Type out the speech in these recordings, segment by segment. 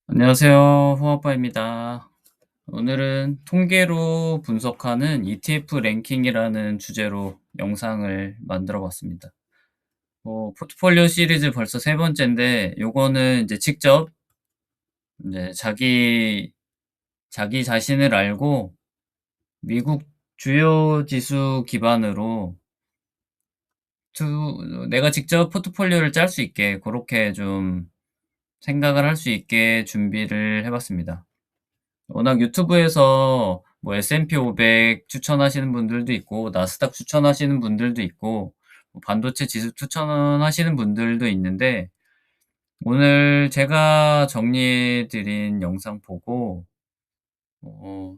안녕하세요. 홍아빠입니다. 오늘은 통계로 분석하는 ETF 랭킹이라는 주제로 영상을 만들어 봤습니다. 포트폴리오 시리즈 벌써 세 번째인데, 요거는 이제 직접 이제 자기 자신을 알고 미국 주요 지수 기반으로 내가 직접 포트폴리오를 짤 수 있게, 그렇게 좀 생각을 할 수 있게 준비를 해봤습니다. 워낙 유튜브에서 뭐 S&P 500 추천하시는 분들도 있고, 나스닥 추천하시는 분들도 있고, 뭐 반도체 지수 추천하시는 분들도 있는데, 오늘 제가 정리해 드린 영상 보고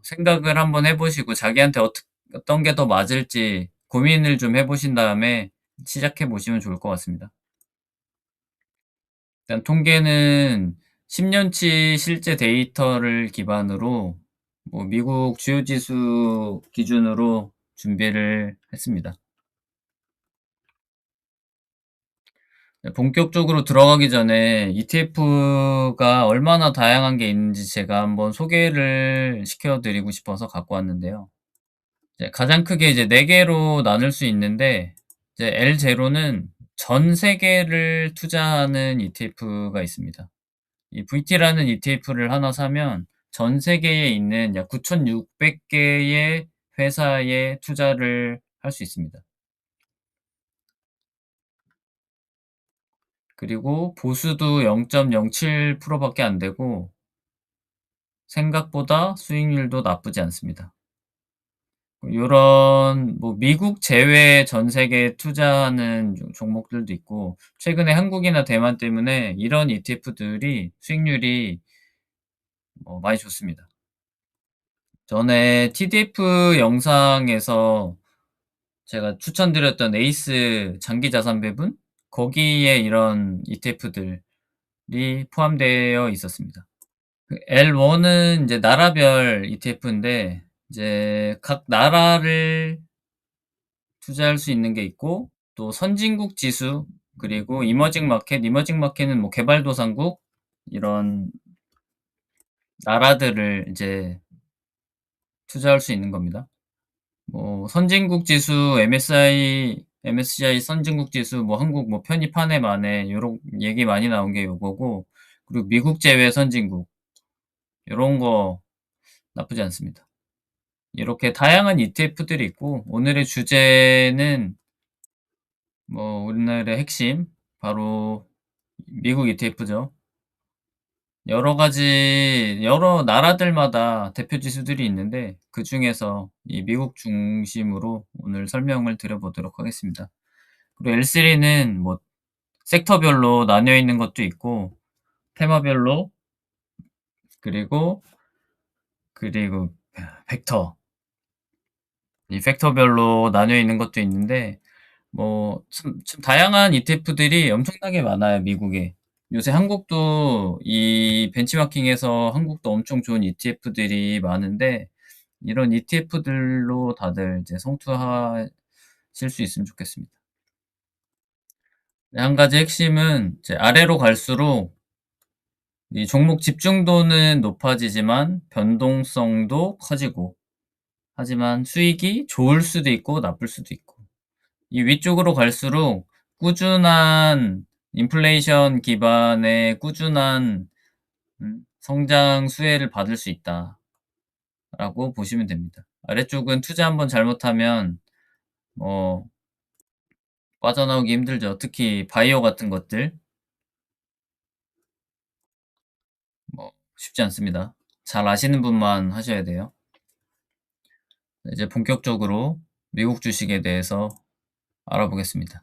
생각을 한번 해 보시고 자기한테 어떤 게 더 맞을지 고민을 좀 해 보신 다음에 시작해 보시면 좋을 것 같습니다. 일단 통계는 10년치 실제 데이터를 기반으로 뭐 미국 주요 지수 기준으로 준비를 했습니다. 본격적으로 들어가기 전에 ETF가 얼마나 다양한 게 있는지 제가 한번 소개를 시켜 드리고 싶어서 갖고 왔는데요. 이제 가장 크게 이제 4 개로 나눌 수 있는데, 이제 L0는 전 세계를 투자하는 ETF가 있습니다. 이 VT라는 ETF를 하나 사면 전 세계에 있는 약 9,600 개의 회사에 투자를 할 수 있습니다. 그리고 보수도 0.07% 밖에 안 되고 생각보다 수익률도 나쁘지 않습니다. 요런 뭐 미국 제외 전 세계에 투자하는 종목들도 있고, 최근에 한국이나 대만 때문에 이런 ETF들이 수익률이 많이 좋습니다. 전에 TDF 영상에서 제가 추천드렸던 에이스 장기자산 배분, 거기에 이런 ETF들이 포함되어 있었습니다. L1은 이제 나라별 ETF인데, 이제 각 나라를 투자할 수 있는 게 있고, 또 선진국 지수, 그리고 이머징 마켓은 뭐 개발도상국, 이런 나라들을 이제 투자할 수 있는 겁니다. 뭐 선진국 지수 MSCI 선진국 지수, 뭐 한국 뭐 편입 한 해 만에 요런 얘기 많이 나온 게 요거고, 그리고 미국 제외 선진국, 요런 거 나쁘지 않습니다. 이렇게 다양한 ETF들이 있고, 오늘의 주제는 뭐 오늘의 핵심, 바로 미국 ETF죠. 여러 나라들마다 대표 지수들이 있는데, 그중에서 이 미국 중심으로 오늘 설명을 드려보도록 하겠습니다. 그리고 L3는 뭐 섹터별로 나뉘어 있는 것도 있고, 테마별로, 그리고 그리고 벡터, 이 벡터별로 나뉘어 있는 것도 있는데, 뭐 참 다양한 ETF들이 엄청나게 많아요, 미국에. 요새 한국도 이 벤치마킹에서 한국도 엄청 좋은 ETF들이 많은데, 이런 ETF들로 다들 이제 성투하실 수 있으면 좋겠습니다. 한 가지 핵심은 이제 아래로 갈수록 이 종목 집중도는 높아지지만 변동성도 커지고, 하지만 수익이 좋을 수도 있고 나쁠 수도 있고, 이 위쪽으로 갈수록 꾸준한 인플레이션 기반의 꾸준한 성장 수혜를 받을 수 있다라고 보시면 됩니다. 아래쪽은 투자 한번 잘못하면 뭐 빠져나오기 힘들죠. 특히 바이오 같은 것들 쉽지 않습니다. 잘 아시는 분만 하셔야 돼요. 이제 본격적으로 미국 주식에 대해서 알아보겠습니다.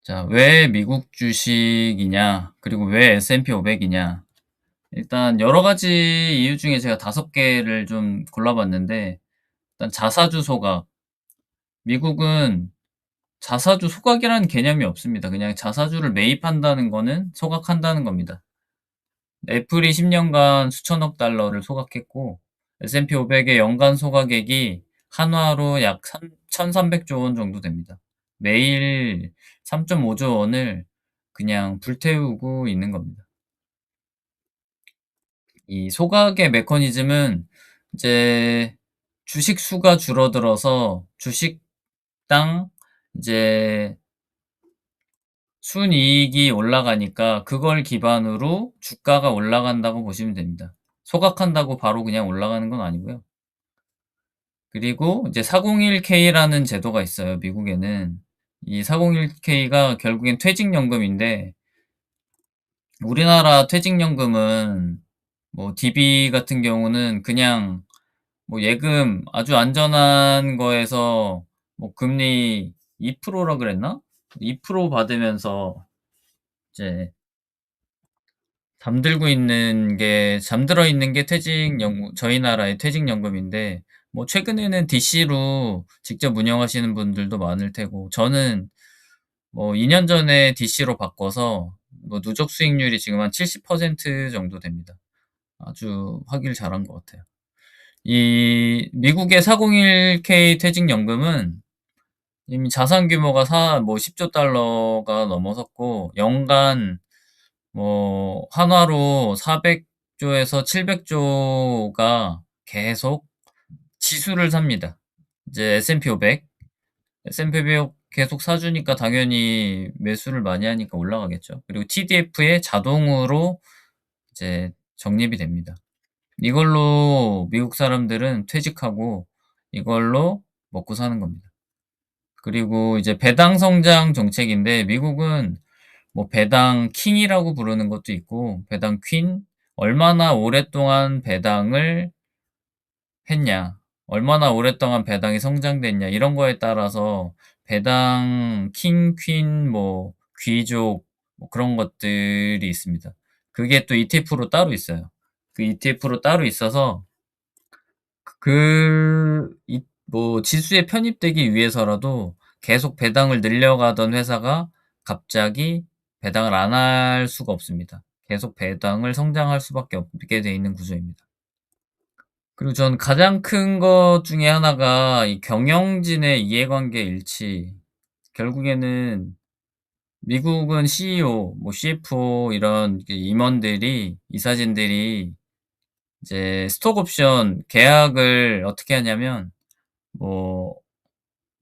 자, 왜 미국 주식이냐, 그리고 왜 S&P 500이냐. 일단 여러 가지 이유 중에 제가 5개를 좀 골라봤는데, 일단 자사주 소각. 미국은 자사주 소각이라는 개념이 없습니다. 그냥 자사주를 매입한다는 거는 소각한다는 겁니다. 애플이 10년간 수천억 달러를 소각했고, S&P 500의 연간 소각액이 한화로 약 1,300조 원 정도 됩니다. 매일 3.5조 원을 그냥 불태우고 있는 겁니다. 이 소각의 메커니즘은 이제 주식 수가 줄어들어서 주식당 이제 순이익이 올라가니까 그걸 기반으로 주가가 올라간다고 보시면 됩니다. 소각한다고 바로 그냥 올라가는 건 아니고요. 그리고 이제 401K라는 제도가 있어요, 미국에는. 이 401K가 결국엔 퇴직연금인데 우리나라 퇴직연금은 뭐 DB 같은 경우는 그냥 뭐 예금 아주 안전한 거에서 뭐 금리 2%라 그랬나? 2% 받으면서 이제 잠들어 있는 게 퇴직연금, 저희 나라의 퇴직연금인데, 뭐, 최근에는 DC로 직접 운영하시는 분들도 많을 테고, 저는 뭐, 2년 전에 DC로 바꿔서, 뭐, 누적 수익률이 지금 한 70% 정도 됩니다. 아주 하길 잘한 것 같아요. 이, 미국의 401K 퇴직연금은 이미 자산 규모가 뭐 10조 달러가 넘어섰고, 연간 한화로 400조에서 700조가 계속 지수를 삽니다. 이제 S&P 500. S&P 500 계속 사주니까 당연히 매수를 많이 하니까 올라가겠죠. 그리고 TDF에 자동으로 이제 적립이 됩니다. 이걸로 미국 사람들은 퇴직하고 이걸로 먹고 사는 겁니다. 그리고 이제 배당 성장 정책인데 미국은 뭐 배당 킹이라고 부르는 것도 있고 배당 퀸, 얼마나 오랫동안 배당을 했냐, 얼마나 오랫동안 배당이 성장됐냐 이런 거에 따라서 배당 킹, 퀸, 뭐 귀족 뭐 그런 것들이 있습니다. 그게 또 ETF로 따로 있어요. 그 ETF로 따로 있어서 뭐 지수에 편입되기 위해서라도 계속 배당을 늘려가던 회사가 갑자기 배당을 안 할 수가 없습니다. 계속 배당을 성장할 수밖에 없게 돼 있는 구조입니다. 그리고 전 가장 큰 것 중에 하나가 이 경영진의 이해관계 일치. 결국에는 미국은 CEO, 뭐 CFO 이런 임원들이, 이사진들이 이제 스톡 옵션 계약을 어떻게 하냐면 뭐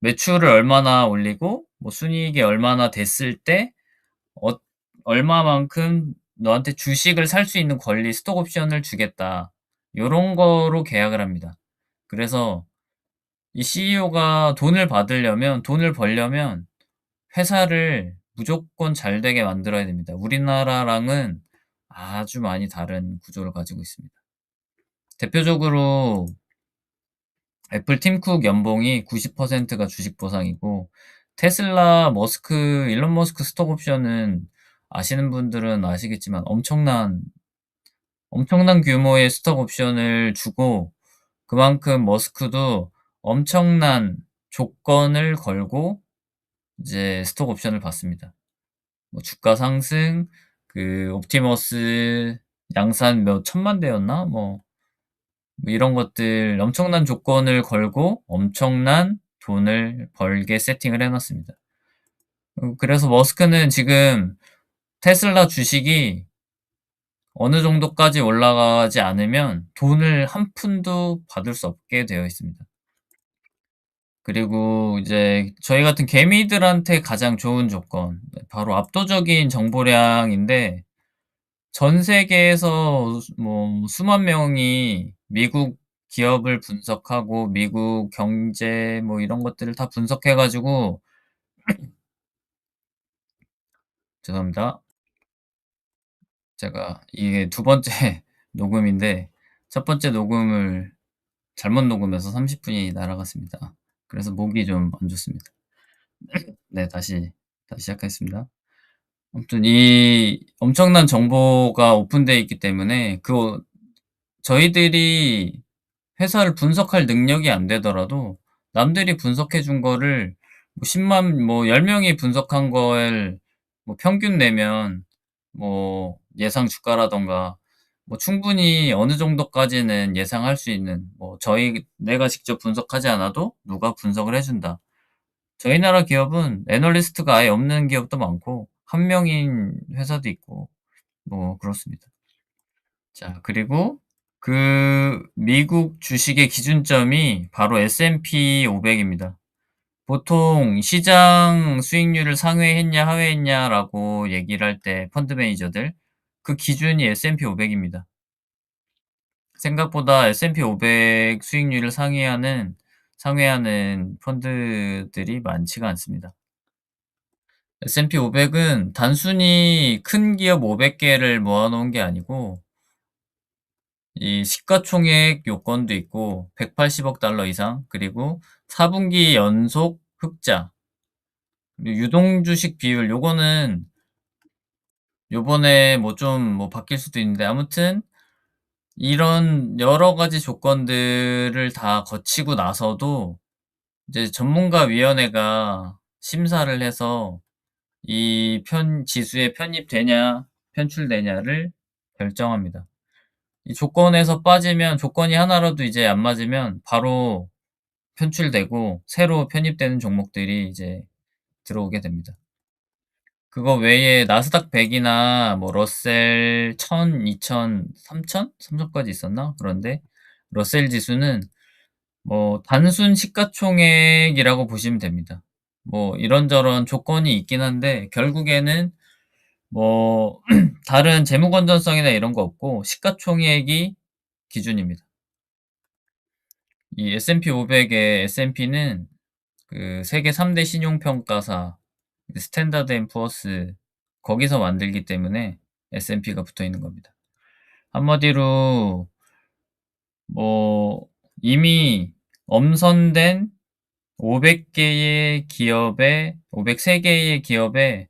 매출을 얼마나 올리고 뭐 순이익이 얼마나 됐을 때 어 얼마만큼 너한테 주식을 살 수 있는 권리 스톡 옵션을 주겠다. 요런 거로 계약을 합니다. 그래서 이 CEO가 돈을 벌려면 회사를 무조건 잘 되게 만들어야 됩니다. 우리나라랑은 아주 많이 다른 구조를 가지고 있습니다. 대표적으로 애플 팀 쿡 연봉이 90%가 주식 보상이고 테슬라 일론 머스크 스톡 옵션은 아시는 분들은 아시겠지만 엄청난 규모의 스톡 옵션을 주고 그만큼 머스크도 엄청난 조건을 걸고 이제 스톡 옵션을 받습니다. 뭐 주가 상승, 그 옵티머스 양산 몇 천만 대였나? 뭐 이런 것들 엄청난 조건을 걸고 엄청난 돈을 벌게 세팅을 해놨습니다. 그래서 머스크는 지금 테슬라 주식이 어느 정도까지 올라가지 않으면 돈을 한 푼도 받을 수 없게 되어 있습니다. 그리고 이제 저희 같은 개미들한테 가장 좋은 조건, 바로 압도적인 정보량인데 전 세계에서 뭐 수만 명이 미국 기업을 분석하고 미국 경제 뭐 이런 것들을 다 분석해 가지고 죄송합니다. 제가 이게 두 번째 녹음인데 첫 번째 녹음을 잘못 녹음해서 30분이 날아갔습니다. 그래서 목이 좀 안 좋습니다. 네, 다시 시작하겠습니다. 아무튼 이 엄청난 정보가 오픈되어 있기 때문에 저희들이 회사를 분석할 능력이 안 되더라도 남들이 분석해 준 거를 뭐 10명이 분석한 걸 뭐 평균 내면 뭐 예상 주가라던가 뭐 충분히 어느 정도까지는 예상할 수 있는 내가 직접 분석하지 않아도 누가 분석을 해준다. 저희 나라 기업은 애널리스트가 아예 없는 기업도 많고 한 명인 회사도 있고 뭐 그렇습니다. 자, 그리고 그 미국 주식의 기준점이 바로 S&P 500입니다. 보통 시장 수익률을 상회했냐 하회했냐라고 얘기를 할 때 펀드 매니저들 그 기준이 S&P 500입니다. 생각보다 S&P 500 수익률을 상회하는 펀드들이 많지가 않습니다. S&P 500은 단순히 큰 기업 500개를 모아 놓은 게 아니고 이 시가총액 요건도 있고 180억 달러 이상, 그리고 4분기 연속 흑자, 그리고 유동주식 비율, 요거는 요번에 뭐 좀 바뀔 수도 있는데, 아무튼 이런 여러 가지 조건들을 다 거치고 나서도 이제 전문가 위원회가 심사를 해서 이 지수에 편입되냐 편출되냐를 결정합니다. 이 조건에서 빠지면, 조건이 하나라도 이제 안 맞으면 바로 편출되고 새로 편입되는 종목들이 이제 들어오게 됩니다. 그거 외에 나스닥 100이나 뭐 러셀 1000, 2000, 3000? 3000까지 있었나? 그런데 러셀 지수는 뭐 단순 시가총액이라고 보시면 됩니다. 뭐 이런저런 조건이 있긴 한데 결국에는 뭐 다른 재무 건전성이나 이런 거 없고 시가총액이 기준입니다. 이 S&P 500의 S&P는 그 세계 3대 신용평가사 스탠다드 앤 푸어스 거기서 만들기 때문에 S&P가 붙어 있는 겁니다. 한마디로 뭐 이미 엄선된 500개의 기업에 503개의 기업에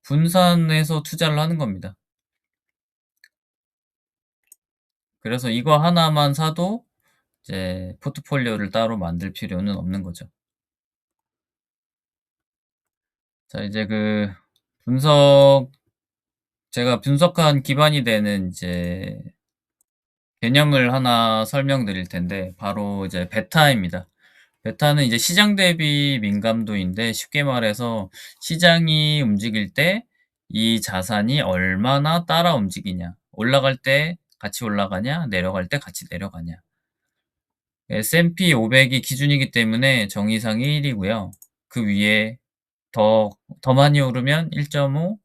분산해서 투자를 하는 겁니다. 그래서 이거 하나만 사도 이제 포트폴리오를 따로 만들 필요는 없는 거죠. 자, 이제 그 분석 제가 분석한 기반이 되는 이제 개념을 하나 설명드릴 텐데 바로 이제 베타입니다. 베타는 이제 시장 대비 민감도인데 쉽게 말해서 시장이 움직일 때 이 자산이 얼마나 따라 움직이냐. 올라갈 때 같이 올라가냐, 내려갈 때 같이 내려가냐. S&P 500이 기준이기 때문에 정의상이 1이고요. 그 위에 더 많이 오르면 1.5,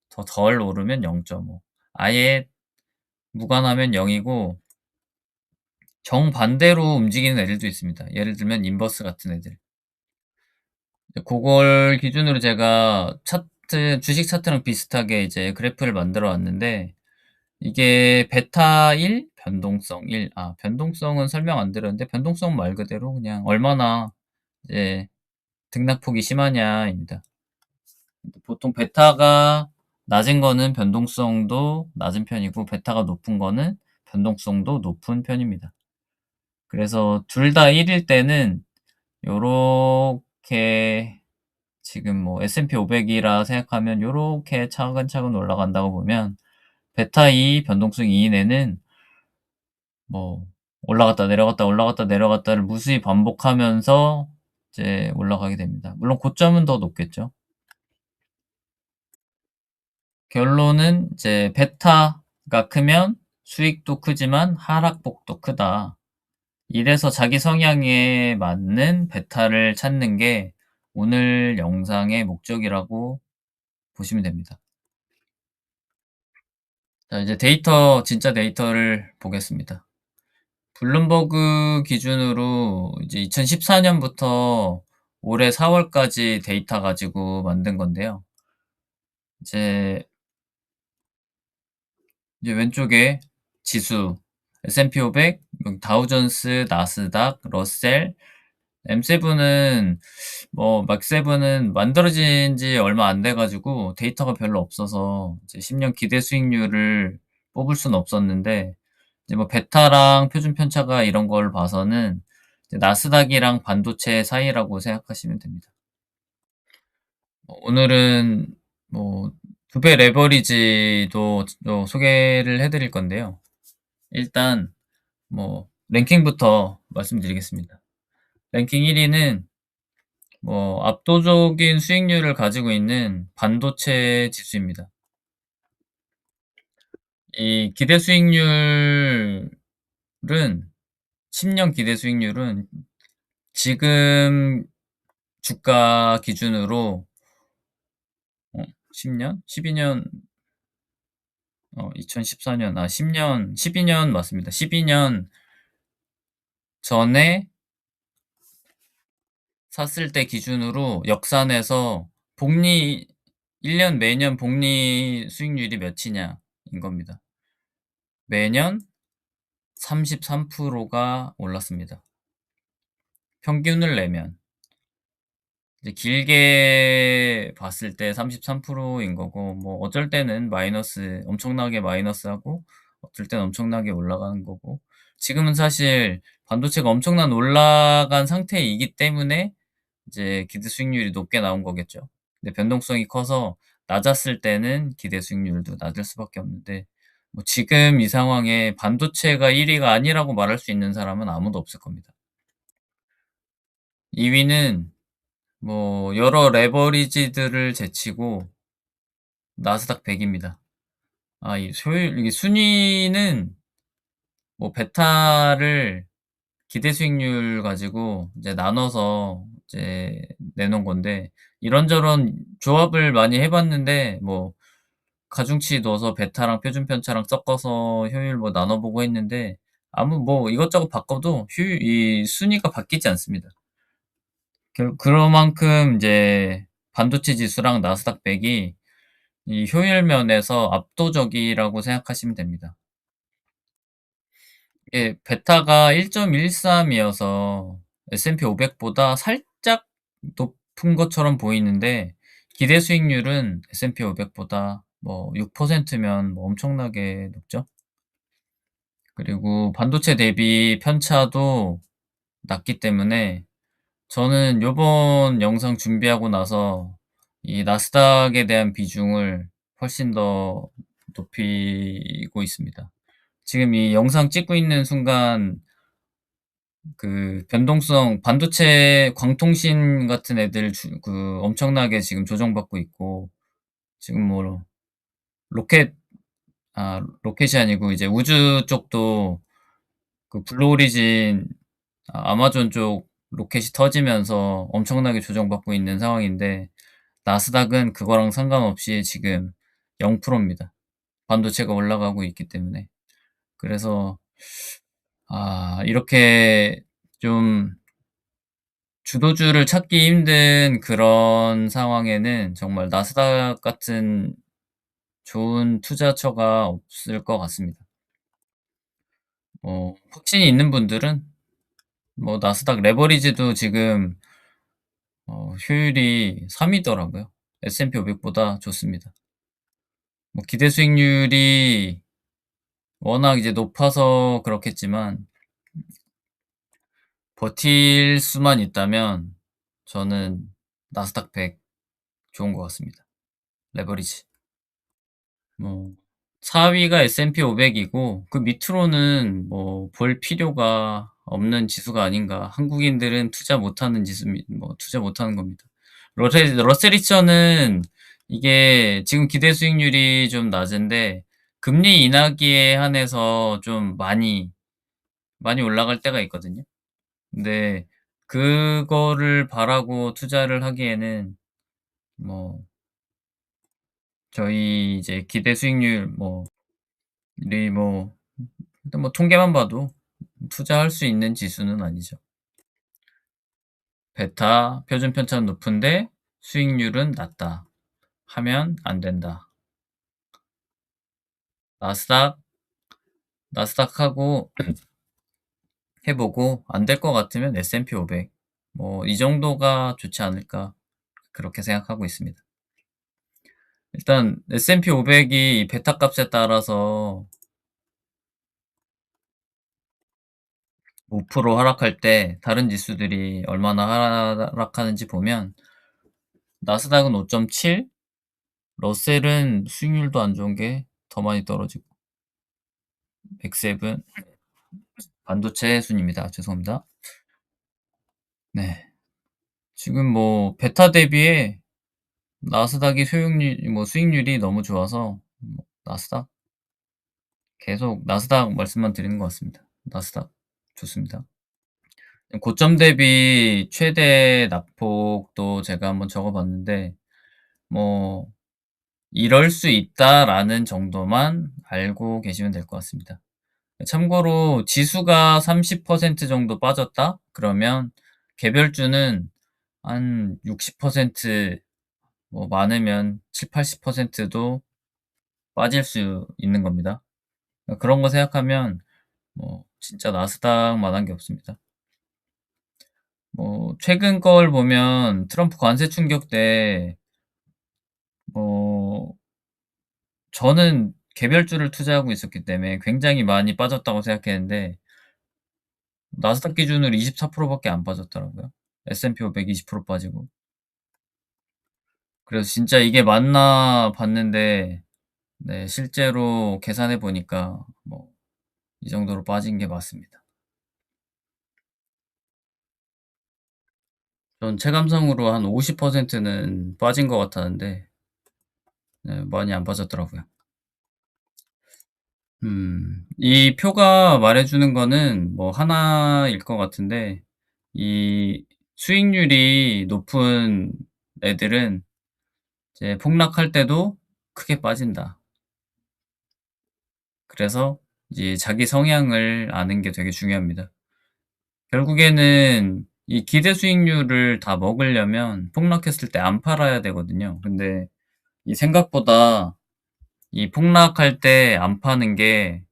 더 덜 오르면 0.5. 아예 무관하면 0이고 정반대로 움직이는 애들도 있습니다. 예를 들면 인버스 같은 애들. 그걸 기준으로 제가 주식 차트랑 비슷하게 이제 그래프를 만들어 왔는데, 이게 베타 1, 변동성 1. 변동성은 설명 안 드렸는데, 변동성 말 그대로 그냥 얼마나 이제 등락폭이 심하냐입니다. 보통 베타가 낮은 거는 변동성도 낮은 편이고, 베타가 높은 거는 변동성도 높은 편입니다. 그래서 둘 다 1일 때는 요렇게 지금 뭐 S&P 500이라 생각하면 요렇게 차근차근 올라간다고 보면 베타 2 변동성 2인 애는 뭐 올라갔다 내려갔다 올라갔다 내려갔다를 무수히 반복하면서 이제 올라가게 됩니다. 물론 고점은 더 높겠죠. 결론은 이제 베타가 크면 수익도 크지만 하락폭도 크다. 이래서 자기 성향에 맞는 베타를 찾는 게 오늘 영상의 목적이라고 보시면 됩니다. 자, 이제 진짜 데이터를 보겠습니다. 블룸버그 기준으로 이제 2014년부터 올해 4월까지 데이터 가지고 만든 건데요. 이제, 이제 왼쪽에 지수, S&P 500, 다우존스, 나스닥, 러셀, M7은 맥7은 만들어진 지 얼마 안 돼 가지고 데이터가 별로 없어서 이제 10년 기대 수익률을 뽑을 수는 없었는데, 이제 베타랑 표준 편차가 이런 걸 봐서는 이제 나스닥이랑 반도체 사이라고 생각하시면 됩니다. 오늘은 뭐 2배 레버리지도 또 소개를 해 드릴 건데요. 일단 랭킹부터 말씀드리겠습니다. 랭킹 1위는 압도적인 수익률을 가지고 있는 반도체 지수입니다. 이 기대 수익률은 10년 기대 수익률은 지금 주가 기준으로 10 년? 12년 2014년 10년 12년 맞습니다. 12년 전에 샀을 때 기준으로 역산해서 복리 1년 매년 복리 수익률이 몇이냐인 겁니다. 매년 33%가 올랐습니다. 평균을 내면. 이제 길게 봤을 때 33%인 거고 뭐 어쩔 때는 마이너스 엄청나게 마이너스하고 어쩔 때는 엄청나게 올라가는 거고 지금은 사실 반도체가 엄청난 올라간 상태이기 때문에 이제 기대 수익률이 높게 나온 거겠죠. 근데 변동성이 커서 낮았을 때는 기대 수익률도 낮을 수밖에 없는데 뭐 지금 이 상황에 반도체가 1 위가 아니라고 말할 수 있는 사람은 아무도 없을 겁니다. 2 위는 뭐 여러 레버리지들을 제치고 나스닥 100 입니다. 이 효율 이게 순위는 뭐 베타를 기대 수익률 가지고 이제 나눠서 이제 내놓은 건데 이런저런 조합을 많이 해 봤는데 뭐 가중치 넣어서 베타랑 표준 편차랑 섞어서 효율 뭐 나눠 보고 했는데 아무 뭐 이것저것 바꿔도 효율 이 순위가 바뀌지 않습니다. 그만큼 이제 반도체 지수랑 나스닥 100이 이 효율 면에서 압도적이라고 생각하시면 됩니다. 이게 베타가 1.13 이어서 S&P 500 보다 살짝 높은 것처럼 보이는데 기대 수익률은 S&P 500 보다 뭐 6% 면 뭐 엄청나게 높죠. 그리고 반도체 대비 편차도 낮기 때문에 저는 요번 영상 준비하고 나서 이 나스닥에 대한 비중을 훨씬 더 높이고 있습니다. 지금 이 영상 찍고 있는 순간 그 변동성 반도체 광통신 같은 애들 엄청나게 지금 조정받고 있고 지금 뭐 로켓 로켓이 아니고 이제 우주 쪽도 그 블루 오리진 아마존 쪽 로켓이 터지면서 엄청나게 조정받고 있는 상황인데 나스닥은 그거랑 상관없이 지금 0% 입니다. 반도체가 올라가고 있기 때문에. 그래서 이렇게 좀 주도주를 찾기 힘든 그런 상황에는 정말 나스닥 같은 좋은 투자처가 없을 것 같습니다. 확신이 있는 분들은 뭐 나스닥 레버리지도 지금 효율이 3 위더라고요. S&P 500 보다 좋습니다. 뭐 기대 수익률이 워낙 이제 높아서 그렇겠지만 버틸 수만 있다면 저는 나스닥 100 좋은 것 같습니다. 레버리지. 뭐 4 위가 S&P 500 이고 그 밑으로는 뭐 볼 필요가 없는 지수가 아닌가. 한국인들은 투자 못하는 지수 뭐 투자 못하는 겁니다. 러셀 2000은 이게 지금 기대 수익률이 좀 낮은데 금리 인하기에 한해서 좀 많이 올라갈 때가 있거든요. 근데 그거를 바라고 투자를 하기에는 뭐 저희 이제 기대 수익률 뭐 일단 뭐 통계만 봐도 투자할 수 있는 지수는 아니죠. 베타 표준 편차는 높은데 수익률은 낮다 하면 안 된다. 나스닥 나스닥하고 해 보고 안 될 것 같으면 S&P 500 뭐 이 정도가 좋지 않을까 그렇게 생각하고 있습니다. 일단 S&P 500이 베타 값에 따라서 5% 하락할 때 다른 지수들이 얼마나 하락하는지 보면 나스닥은 5.7, 러셀은 수익률도 안 좋은 게 더 많이 떨어지고 백셉은 반도체 순입니다. 죄송합니다. 네. 지금 뭐 베타 대비에 나스닥이 수익률이 너무 좋아서 나스닥 계속 나스닥 말씀만 드리는 것 같습니다. 나스닥 좋습니다. 고점 대비 최대 낙폭도 제가 한번 적어 봤는데 뭐 '이럴 수 있다.'라는 정도만 알고 계시면 될 것 같습니다. 참고로 지수가 30% 정도 빠졌다 그러면 개별주는 한 60%, 뭐 많으면 70-80%도 빠질 수 있는 겁니다. 그런 거 생각하면 뭐 진짜 나스닥만한 게 없습니다. 뭐 최근 걸 보면 트럼프 관세 충격 때 뭐 저는 개별주를 투자하고 있었기 때문에 굉장히 많이 빠졌다고 생각했는데 나스닥 기준으로 24% 밖에 안 빠졌더라고요. S&P 500 20% 빠지고. 그래서 진짜 이게 맞나 봤는데 네 실제로 계산해 보니까 뭐 이 정도로 빠진 게 맞습니다. 전 체감상으로 한 50%는 빠진 것 같았는데 네 많이 안 빠졌더라고요. 이 표가 말해 주는 거는 뭐 하나일 것 같은데 이 수익률이 높은 애들은 이제 폭락할 때도 크게 빠진다. 그래서 이제 자기 성향을 아는 게 되게 중요합니다. 결국에는 이 기대 수익률을 다 먹으려면 폭락했을 때 안 팔아야 되거든요. 근데 이 생각보다 이 폭락할 때 안 파는 게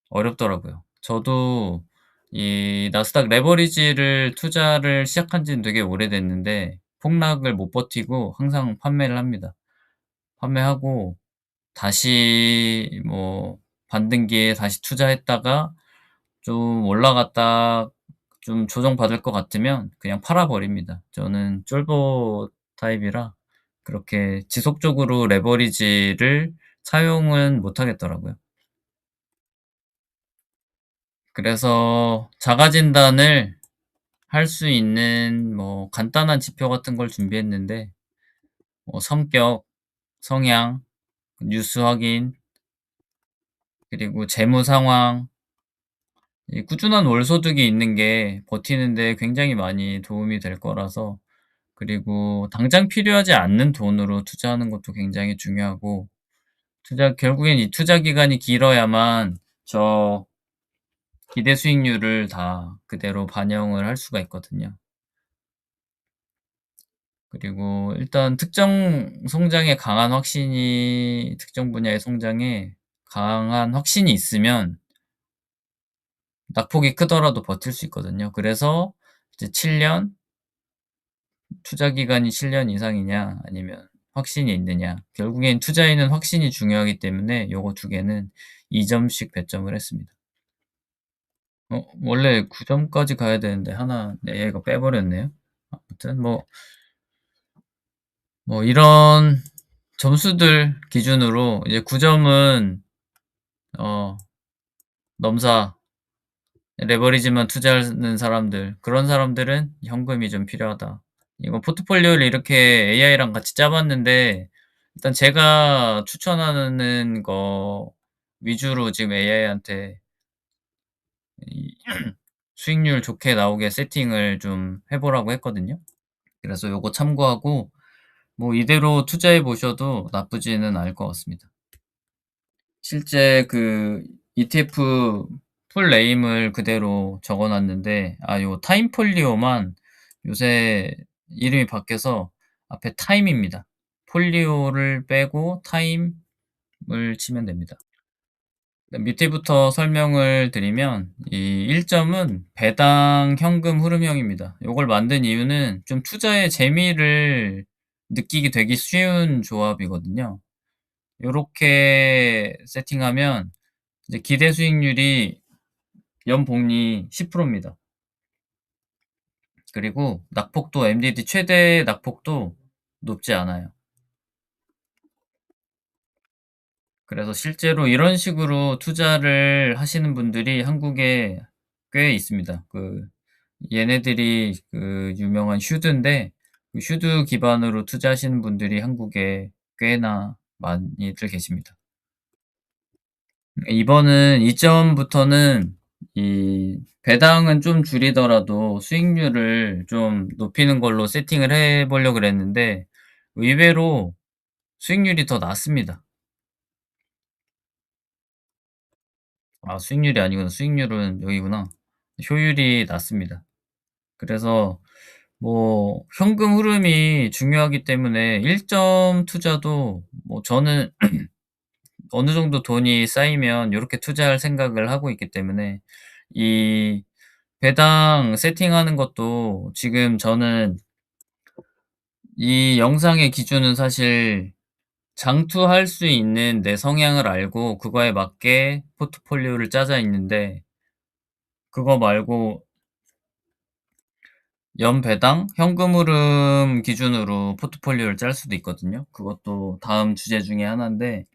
어렵더라고요. 저도 이 나스닥 레버리지를 투자를 시작한 지는 되게 오래됐는데 폭락을 못 버티고 항상 판매를 합니다. 판매하고 다시 뭐 반등기에 다시 투자했다가 좀 올라갔다 좀 조정받을 것 같으면 그냥 팔아 버립니다. 저는 쫄보 타입이라 그렇게 지속적으로 레버리지를 사용은 못 하겠더라고요. 그래서 자가 진단을 할 수 있는 뭐 간단한 지표 같은 걸 준비했는데 뭐 성격, 성향, 뉴스 확인, 그리고 재무 상황, 이 꾸준한 월소득이 있는 게 버티는 데 굉장히 많이 도움이 될 거라서, 그리고 당장 필요하지 않는 돈으로 투자하는 것도 굉장히 중요하고, 결국엔 이 투자 기간이 길어야만 저 기대 수익률을 다 그대로 반영을 할 수가 있거든요. 그리고 일단 특정 분야의 성장에 강한 확신이 있으면 낙폭이 크더라도 버틸 수 있거든요. 그래서 이제 7년, 투자 기간이 7년 이상이냐 아니면 확신이 있느냐. 결국엔 투자에는 확신이 중요하기 때문에 요거 두 개는 2 점씩 배점을 했습니다. 원래 9 점까지 가야 되는데 하나 얘가 빼 버렸네요. 아무튼 뭐 이런 점수들 기준으로 이제 9 점은 어 넘사 레버리지만 투자하는 사람들, 그런 사람들은 현금이 좀 필요하다. 이거 포트폴리오를 이렇게 AI랑 같이 짜 봤는데 일단 제가 추천하는 거 위주로 지금 AI한테 이 수익률 좋게 나오게 세팅을 좀 해 보라고 했거든요. 그래서 요거 참고하고 뭐 이대로 투자해 보셔도 나쁘지는 않을 것 같습니다. 실제 그 ETF 풀 네임을 그대로 적어 놨는데 요 타임폴리오만 요새 이름이 바뀌어서 앞에 타임입니다. 폴리오를 빼고 타임을 치면 됩니다. 밑에부터 설명을 드리면 이 1 점은 배당 현금 흐름형입니다. 요걸 만든 이유는 좀 투자의 재미를 느끼게 되기 쉬운 조합이거든요. 요렇게 세팅하면 이제 기대 수익률이 연복리 10% 입니다. 그리고 낙폭도 MDD 최대 낙폭도 높지 않아요. 그래서 실제로 이런 식으로 투자를 하시는 분들이 한국에 꽤 있습니다. 얘네들이 유명한 슈드인데 그 슈드 기반으로 투자하시는 분들이 한국에 꽤나 많이들 계십니다. 이번은 이전부터는 이 배당은 좀 줄이더라도 수익률을 좀 높이는 걸로 세팅을 해 보려고 그랬는데 의외로 수익률이 더 낮습니다. 아 수익률이 아니구나. 수익률은 여기구나. 효율이 낮습니다. 그래서 뭐 현금 흐름이 중요하기 때문에 1점 투자도 뭐 저는 어느 정도 돈이 쌓이면 요렇게 투자할 생각을 하고 있기 때문에 이 배당 세팅하는 것도 지금 저는 이 영상의 기준은 사실 장투할 수 있는 내 성향을 알고 그거에 맞게 포트폴리오를 짜져 있는데 그거 말고 연배당 현금 흐름 기준으로 포트폴리오를 짤 수도 있거든요. 그것도 다음 주제 중에 하나인데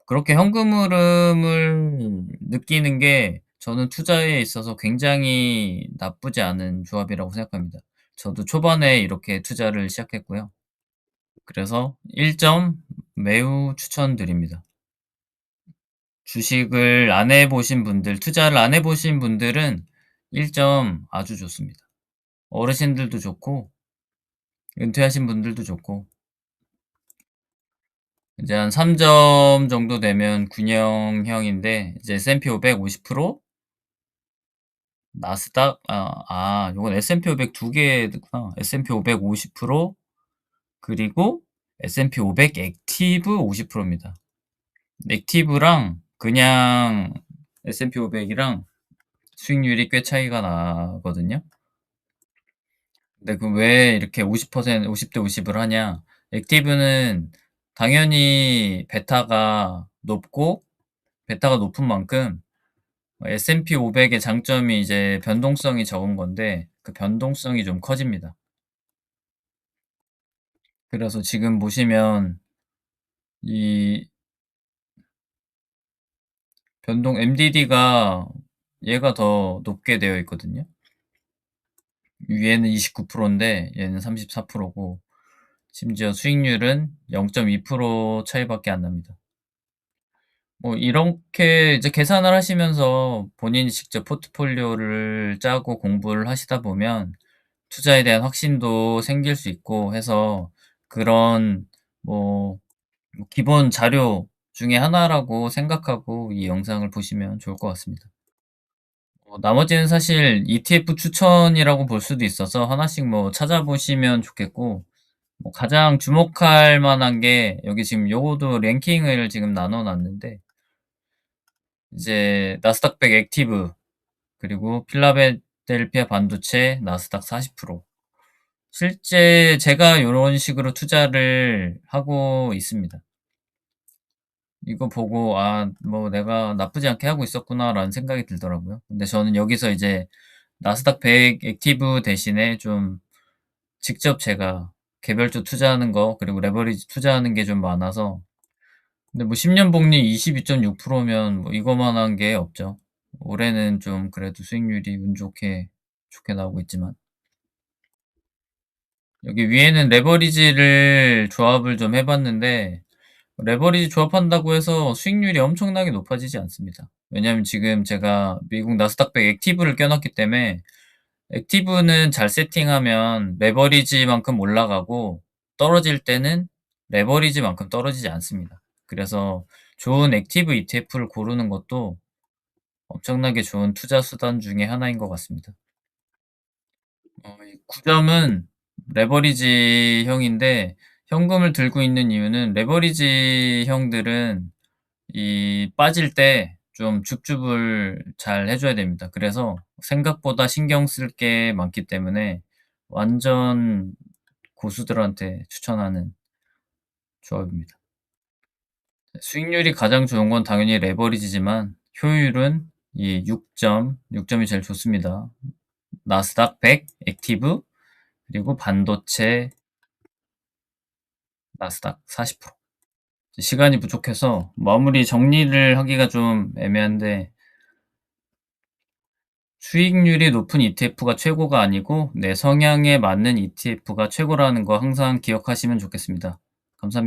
그렇게 현금 흐름을 느끼는 게 저는 투자에 있어서 굉장히 나쁘지 않은 조합이라고 생각합니다. 저도 초반에 이렇게 투자를 시작했고요. 그래서 1점 매우 추천드립니다. 주식을 안 해 보신 분들, 투자를 안 해 보신 분들은 1점 아주 좋습니다. 어르신들도 좋고 은퇴하신 분들도 좋고 이제 한 3점 정도 되면 균형형인데 이제 S&P 500 50%, 나스닥 요건 S&P 500 두 개구나. S&P 500 50% 그리고 S&P 500 액티브 50% 입니다. 액티브랑 그냥 S&P 500이랑 수익률이 꽤 차이가 나거든요. 근데 그 왜 이렇게 50 대 50을 하냐? 액티브는 당연히 베타가 높은 만큼 S&P 500의 장점이 이제 변동성이 적은 건데 그 변동성이 좀 커집니다. 그래서 지금 보시면 이 변동 MDD가 얘가 더 높게 되어 있거든요. 위에는 29% 인데 얘는 34%고 심지어 수익률은 0.2% 차이밖에 안 납니다. 뭐 이렇게 이제 계산을 하시면서 본인이 직접 포트폴리오를 짜고 공부를 하시다 보면 투자에 대한 확신도 생길 수 있고 해서 그런 뭐 기본 자료 중에 하나라고 생각하고 이 영상을 보시면 좋을 것 같습니다. 나머지는 사실 ETF 추천이라고 볼 수도 있어서 하나씩 뭐 찾아보시면 좋겠고 뭐 가장 주목할 만한 게 여기 지금 요것도 랭킹을 지금 나눠 놨는데 이제 나스닥 100 액티브 그리고 필라델피아 반도체 나스닥 40% 실제 제가 요런 식으로 투자를 하고 있습니다. 이거 보고 '아 뭐 내가 나쁘지 않게 하고 있었구나.'라는 생각이 들더라고요. 근데 저는 여기서 이제 나스닥 100 액티브 대신에 좀 직접 제가 개별적 투자하는 거 그리고 레버리지 투자하는 게 좀 많아서 근데 뭐 10년 복리 22.6% 면 뭐 이거만한 게 없죠. 올해는 좀 그래도 수익률이 운 좋게 나오고 있지만 여기 위에는 레버리지를 조합을 좀 해 봤는데 레버리지 조합한다고 해서 수익률이 엄청나게 높아지지 않습니다. 왜냐하면 지금 제가 미국 나스닥 100 액티브를 껴 놨기 때문에 액티브는 잘 세팅하면 레버리지만큼 올라가고 떨어질 때는 레버리지만큼 떨어지지 않습니다. 그래서 좋은 액티브 ETF를 고르는 것도 엄청나게 좋은 투자 수단 중에 하나인 것 같습니다. 이 9 점은 레버리지형인데 현금을 들고 있는 이유는 레버리지형들은 이 빠질 때 좀 줍줍을 잘 해 줘야 됩니다. 그래서 생각보다 신경 쓸 게 많기 때문에 완전 고수들한테 추천하는 조합입니다. 수익률이 가장 좋은 건 당연히 레버리지지만 효율은 이 6 점이 제일 좋습니다. 나스닥 100 액티브 그리고 반도체 나스닥 40%. 시간이 부족해서 마무리 정리를 하기가 좀 애매한데 수익률이 높은 ETF가 최고가 아니고 내 성향에 맞는 ETF가 최고라는 거 항상 기억하시면 좋겠습니다.